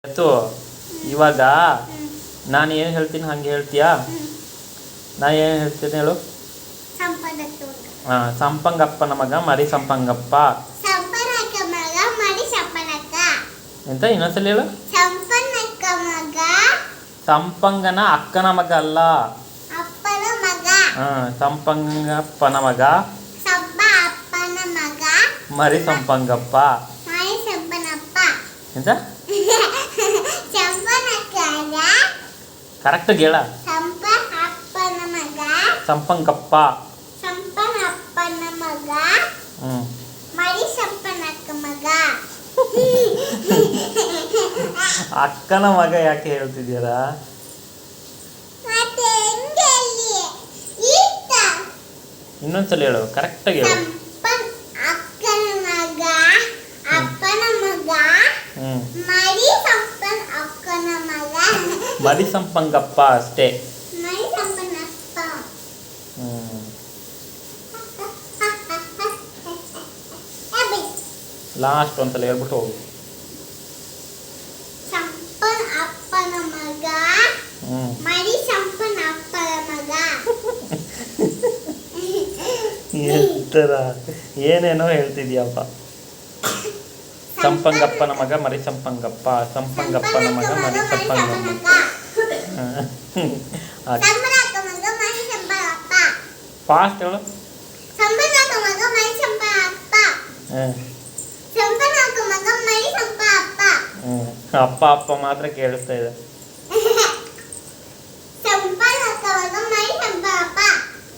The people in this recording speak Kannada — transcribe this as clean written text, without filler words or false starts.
ಎತ್ತು ಇವಾಗ ನಾನು ಏನು ಹೇಳ್ತೀನಿ ಹಂಗೆ ಹೇಳ್ತೀಯಾ? ನಾನು ಏನು ಹೇಳ್ತೀನಿ ಹೇಳು? ಸಂಪಂಗಪ್ಪನ ಮಗ ಮರಿ ಸಂಪಂಗಪ್ಪ. ಎಂತ ಇನ್ನೊಂದ್ಸಲ ಹೇಳು? ಸಂಪಂಗನ ಅಕ್ಕನ ಮಗ ಅಲ್ಲ, ಸಂಪಂಗಪ್ಪನ ಮಗ ಮರಿ ಸಂಪಂಗಪ್ಪ. ಎಂತ ಕರೆಕ್ಟಾಗಿ ಹೇಳ? ಸಂಪಂಗಪ್ಪ ಅಕ್ಕನ ಮಗ ಯಾಕೆ ಹೇಳ್ತಿದ್ದೀರಾ? ಇನ್ನೊಂದ್ಸಲ ಹೇಳು, ಕರೆಕ್ಟಾಗಿ ಹೇಳು. ಮರಿ ಸಂಪಂಗಪ್ಪ ಅಷ್ಟೇ. ಲಾಸ್ಟ್ ಒಂದ್ಸಲ ಹೇಳ್ಬಿಟ್ಟು ಹೋಗು. ಎಂತರ ಏನೇನೋ ಹೇಳ್ತಿದ್ಯಪ್ಪ. ಸಂಪಂಗಪ್ಪನ ಮಗ ಮರಿ ಸಂಪಂಗಪ್ಪ, ಸಂಪಂಗಪ್ಪನ ಮಗ ಮರಿ ಸಂಪಂಗಪ್ಪ. ಫಾಸ್ಟ್ ಹೇಳು. ಅಪ್ಪ ಅಪ್ಪ ಮಾತ್ರ ಕೇಳಿಸ್ತಾ ಇದೆ.